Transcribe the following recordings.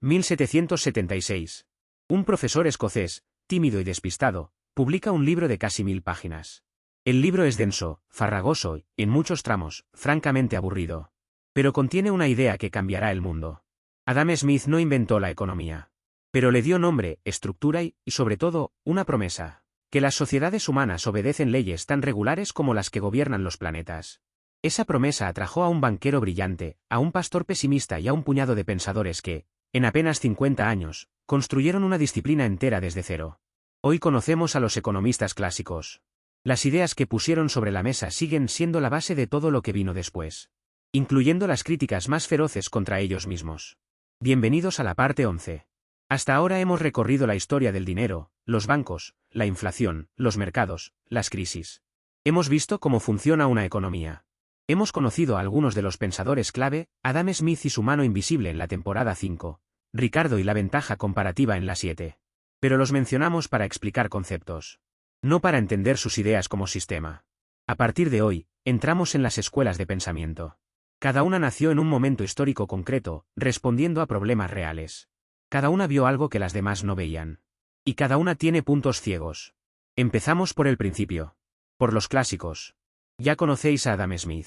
1776. Un profesor escocés, tímido y despistado, publica un libro de casi 1000 páginas. El libro es denso, farragoso y, en muchos tramos, francamente aburrido. Pero contiene una idea que cambiará el mundo. Adam Smith no inventó la economía. Pero le dio nombre, estructura y, sobre todo, una promesa: que las sociedades humanas obedecen leyes tan regulares como las que gobiernan los planetas. Esa promesa atrajo a un banquero brillante, a un pastor pesimista y a un puñado de pensadores que, en apenas 50 años, construyeron una disciplina entera desde cero. Hoy conocemos a los economistas clásicos. Las ideas que pusieron sobre la mesa siguen siendo la base de todo lo que vino después, incluyendo las críticas más feroces contra ellos mismos. Bienvenidos a la parte 11. Hasta ahora hemos recorrido la historia del dinero, los bancos, la inflación, los mercados, las crisis. Hemos visto cómo funciona una economía. Hemos conocido a algunos de los pensadores clave, Adam Smith y su mano invisible en la temporada 5, Ricardo y la ventaja comparativa en la 7. Pero los mencionamos para explicar conceptos, no para entender sus ideas como sistema. A partir de hoy, entramos en las escuelas de pensamiento. Cada una nació en un momento histórico concreto, respondiendo a problemas reales. Cada una vio algo que las demás no veían. Y cada una tiene puntos ciegos. Empezamos por el principio. Por los clásicos. Ya conocéis a Adam Smith.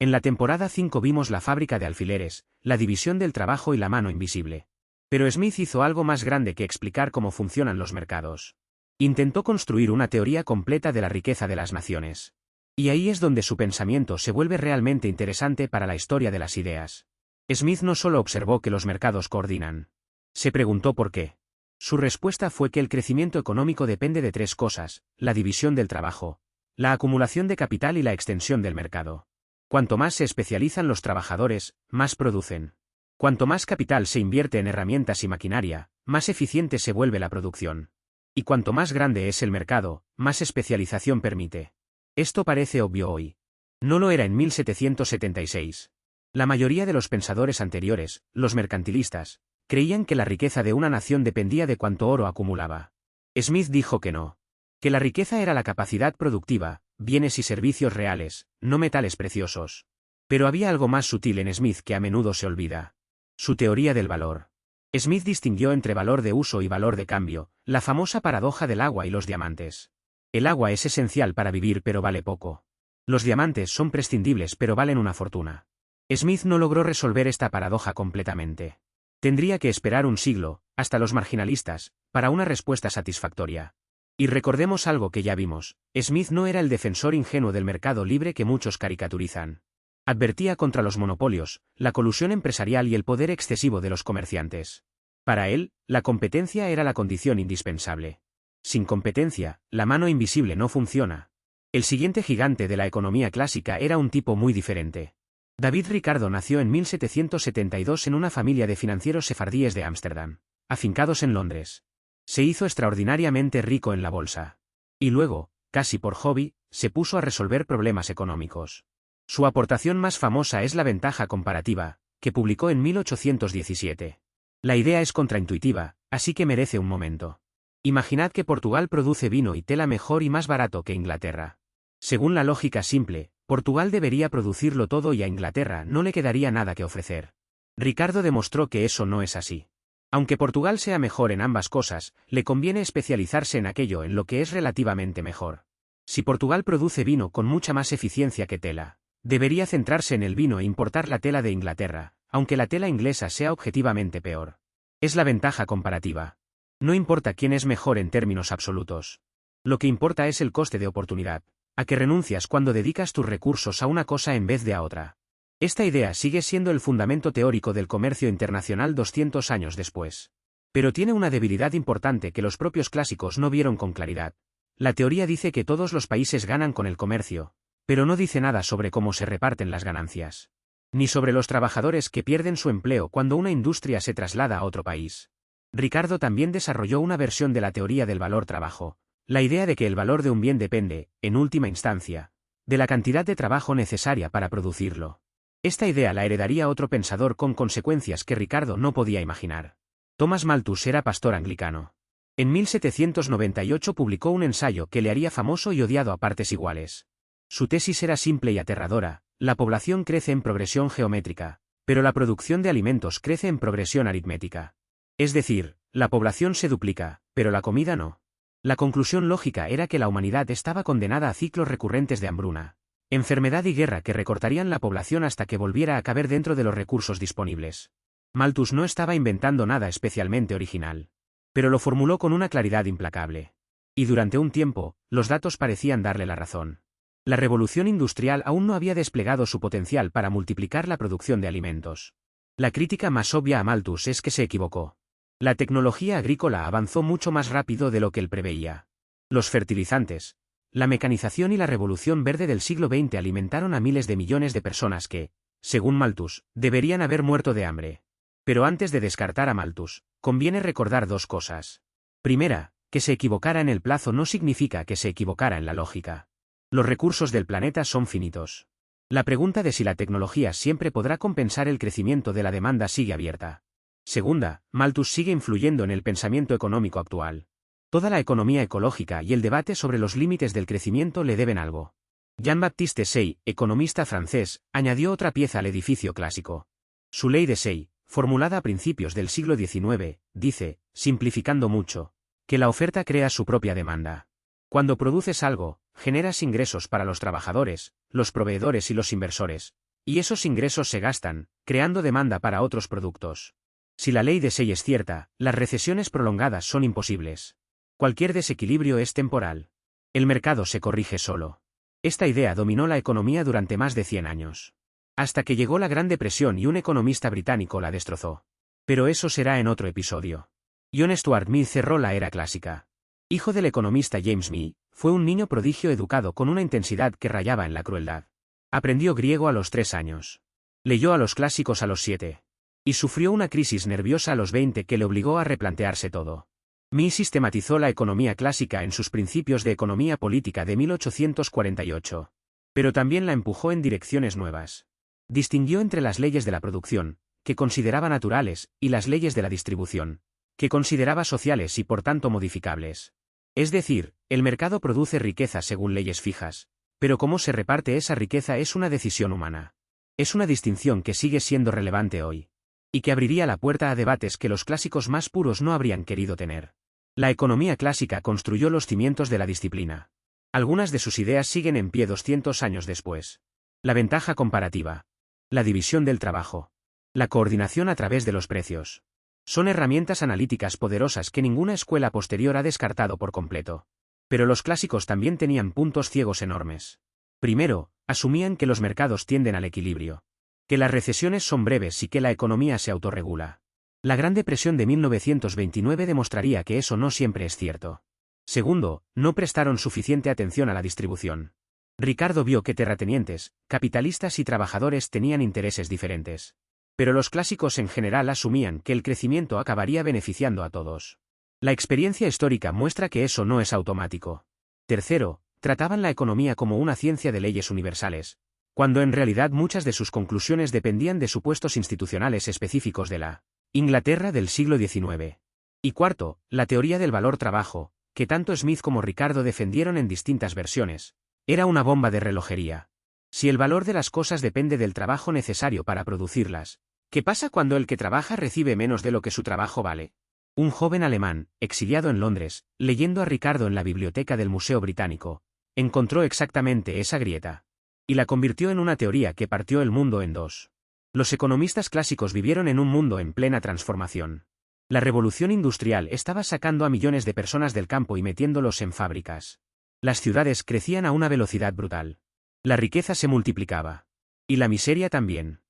En la temporada 5 vimos la fábrica de alfileres, la división del trabajo y la mano invisible. Pero Smith hizo algo más grande que explicar cómo funcionan los mercados. Intentó construir una teoría completa de la riqueza de las naciones. Y ahí es donde su pensamiento se vuelve realmente interesante para la historia de las ideas. Smith no solo observó que los mercados coordinan. Se preguntó por qué. Su respuesta fue que el crecimiento económico depende de 3 cosas: la división del trabajo, la acumulación de capital y la extensión del mercado. Cuanto más se especializan los trabajadores, más producen. Cuanto más capital se invierte en herramientas y maquinaria, más eficiente se vuelve la producción. Y cuanto más grande es el mercado, más especialización permite. Esto parece obvio hoy. No lo era en 1776. La mayoría de los pensadores anteriores, los mercantilistas, creían que la riqueza de una nación dependía de cuánto oro acumulaba. Smith dijo que no. Que la riqueza era la capacidad productiva, bienes y servicios reales, no metales preciosos. Pero había algo más sutil en Smith que a menudo se olvida. Su teoría del valor. Smith distinguió entre valor de uso y valor de cambio, la famosa paradoja del agua y los diamantes. El agua es esencial para vivir pero vale poco. Los diamantes son prescindibles pero valen una fortuna. Smith no logró resolver esta paradoja completamente. Tendría que esperar un siglo, hasta los marginalistas, para una respuesta satisfactoria. Y recordemos algo que ya vimos: Smith no era el defensor ingenuo del mercado libre que muchos caricaturizan. Advertía contra los monopolios, la colusión empresarial y el poder excesivo de los comerciantes. Para él, la competencia era la condición indispensable. Sin competencia, la mano invisible no funciona. El siguiente gigante de la economía clásica era un tipo muy diferente. David Ricardo nació en 1772 en una familia de financieros sefardíes de Ámsterdam, afincados en Londres. Se hizo extraordinariamente rico en la bolsa. Y luego, casi por hobby, se puso a resolver problemas económicos. Su aportación más famosa es La ventaja comparativa, que publicó en 1817. La idea es contraintuitiva, así que merece un momento. Imaginad que Portugal produce vino y tela mejor y más barato que Inglaterra. Según la lógica simple, Portugal debería producirlo todo y a Inglaterra no le quedaría nada que ofrecer. Ricardo demostró que eso no es así. Aunque Portugal sea mejor en ambas cosas, le conviene especializarse en aquello en lo que es relativamente mejor. Si Portugal produce vino con mucha más eficiencia que tela, debería centrarse en el vino e importar la tela de Inglaterra, aunque la tela inglesa sea objetivamente peor. Es la ventaja comparativa. No importa quién es mejor en términos absolutos. Lo que importa es el coste de oportunidad, a que renuncias cuando dedicas tus recursos a una cosa en vez de a otra. Esta idea sigue siendo el fundamento teórico del comercio internacional 200 años después. Pero tiene una debilidad importante que los propios clásicos no vieron con claridad. La teoría dice que todos los países ganan con el comercio, pero no dice nada sobre cómo se reparten las ganancias. Ni sobre los trabajadores que pierden su empleo cuando una industria se traslada a otro país. Ricardo también desarrolló una versión de la teoría del valor-trabajo, la idea de que el valor de un bien depende, en última instancia, de la cantidad de trabajo necesaria para producirlo. Esta idea la heredaría otro pensador con consecuencias que Ricardo no podía imaginar. Thomas Malthus era pastor anglicano. En 1798 publicó un ensayo que le haría famoso y odiado a partes iguales. Su tesis era simple y aterradora: la población crece en progresión geométrica, pero la producción de alimentos crece en progresión aritmética. Es decir, la población se duplica, pero la comida no. La conclusión lógica era que la humanidad estaba condenada a ciclos recurrentes de hambruna, enfermedad y guerra que recortarían la población hasta que volviera a caber dentro de los recursos disponibles. Malthus no estaba inventando nada especialmente original, pero lo formuló con una claridad implacable. Y durante un tiempo, los datos parecían darle la razón. La revolución industrial aún no había desplegado su potencial para multiplicar la producción de alimentos. La crítica más obvia a Malthus es que se equivocó. La tecnología agrícola avanzó mucho más rápido de lo que él preveía. Los fertilizantes, la mecanización y la revolución verde del siglo XX alimentaron a miles de millones de personas que, según Malthus, deberían haber muerto de hambre. Pero antes de descartar a Malthus, conviene recordar dos cosas. Primera, que se equivocara en el plazo no significa que se equivocara en la lógica. Los recursos del planeta son finitos. La pregunta de si la tecnología siempre podrá compensar el crecimiento de la demanda sigue abierta. Segunda, Malthus sigue influyendo en el pensamiento económico actual. Toda la economía ecológica y el debate sobre los límites del crecimiento le deben algo. Jean-Baptiste Say, economista francés, añadió otra pieza al edificio clásico. Su ley de Say, formulada a principios del siglo XIX, dice, simplificando mucho, que la oferta crea su propia demanda. Cuando produces algo, generas ingresos para los trabajadores, los proveedores y los inversores, y esos ingresos se gastan, creando demanda para otros productos. Si la ley de Say es cierta, las recesiones prolongadas son imposibles. Cualquier desequilibrio es temporal. El mercado se corrige solo. Esta idea dominó la economía durante más de 100 años. Hasta que llegó la Gran Depresión y un economista británico la destrozó. Pero eso será en otro episodio. John Stuart Mill cerró la era clásica. Hijo del economista James Mill, fue un niño prodigio educado con una intensidad que rayaba en la crueldad. Aprendió griego a los 3 años. Leyó a los clásicos a los 7. Y sufrió una crisis nerviosa a los 20 que le obligó a replantearse todo. Mill sistematizó la economía clásica en sus principios de economía política de 1848. Pero también la empujó en direcciones nuevas. Distinguió entre las leyes de la producción, que consideraba naturales, y las leyes de la distribución, que consideraba sociales y por tanto modificables. Es decir, el mercado produce riqueza según leyes fijas, pero cómo se reparte esa riqueza es una decisión humana. Es una distinción que sigue siendo relevante hoy. Y que abriría la puerta a debates que los clásicos más puros no habrían querido tener. La economía clásica construyó los cimientos de la disciplina. Algunas de sus ideas siguen en pie 200 años después. La ventaja comparativa. La división del trabajo. La coordinación a través de los precios. Son herramientas analíticas poderosas que ninguna escuela posterior ha descartado por completo. Pero los clásicos también tenían puntos ciegos enormes. Primero, asumían que los mercados tienden al equilibrio. Que las recesiones son breves y que la economía se autorregula. La Gran Depresión de 1929 demostraría que eso no siempre es cierto. Segundo, no prestaron suficiente atención a la distribución. Ricardo vio que terratenientes, capitalistas y trabajadores tenían intereses diferentes. Pero los clásicos en general asumían que el crecimiento acabaría beneficiando a todos. La experiencia histórica muestra que eso no es automático. Tercero, trataban la economía como una ciencia de leyes universales, cuando en realidad muchas de sus conclusiones dependían de supuestos institucionales específicos de la Inglaterra del siglo XIX. Y cuarto, la teoría del valor trabajo, que tanto Smith como Ricardo defendieron en distintas versiones, era una bomba de relojería. Si el valor de las cosas depende del trabajo necesario para producirlas, ¿qué pasa cuando el que trabaja recibe menos de lo que su trabajo vale? Un joven alemán, exiliado en Londres, leyendo a Ricardo en la biblioteca del Museo Británico, encontró exactamente esa grieta. Y la convirtió en una teoría que partió el mundo en dos. Los economistas clásicos vivieron en un mundo en plena transformación. La revolución industrial estaba sacando a millones de personas del campo y metiéndolos en fábricas. Las ciudades crecían a una velocidad brutal. La riqueza se multiplicaba. Y la miseria también.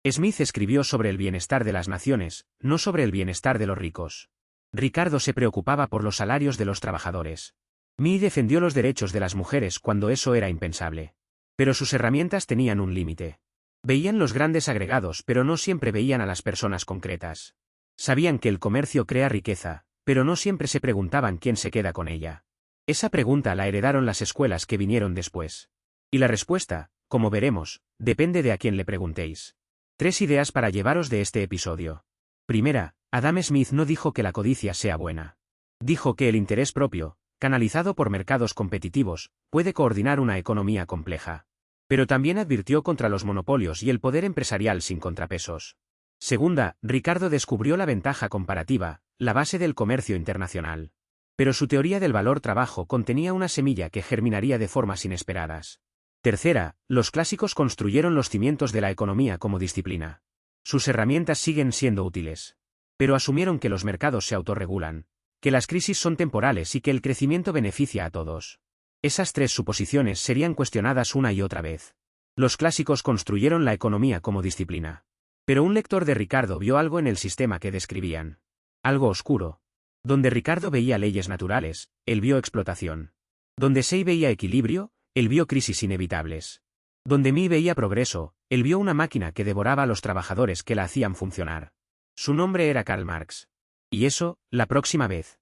Smith escribió sobre el bienestar de las naciones, no sobre el bienestar de los ricos. Ricardo se preocupaba por los salarios de los trabajadores. Mill defendió los derechos de las mujeres cuando eso era impensable. Pero sus herramientas tenían un límite. Veían los grandes agregados pero no siempre veían a las personas concretas. Sabían que el comercio crea riqueza, pero no siempre se preguntaban quién se queda con ella. Esa pregunta la heredaron las escuelas que vinieron después. Y la respuesta, como veremos, depende de a quién le preguntéis. 3 ideas para llevaros de este episodio. Primera, Adam Smith no dijo que la codicia sea buena. Dijo que el interés propio, canalizado por mercados competitivos, puede coordinar una economía compleja. Pero también advirtió contra los monopolios y el poder empresarial sin contrapesos. Segunda, Ricardo descubrió la ventaja comparativa, la base del comercio internacional. Pero su teoría del valor trabajo contenía una semilla que germinaría de formas inesperadas. Tercera, los clásicos construyeron los cimientos de la economía como disciplina. Sus herramientas siguen siendo útiles. Pero asumieron que los mercados se autorregulan, que las crisis son temporales y que el crecimiento beneficia a todos. Esas tres suposiciones serían cuestionadas una y otra vez. Los clásicos construyeron la economía como disciplina. Pero un lector de Ricardo vio algo en el sistema que describían. Algo oscuro. Donde Ricardo veía leyes naturales, él vio explotación. Donde Say veía equilibrio, él vio crisis inevitables. Donde Mi veía progreso, él vio una máquina que devoraba a los trabajadores que la hacían funcionar. Su nombre era Karl Marx. Y eso, la próxima vez.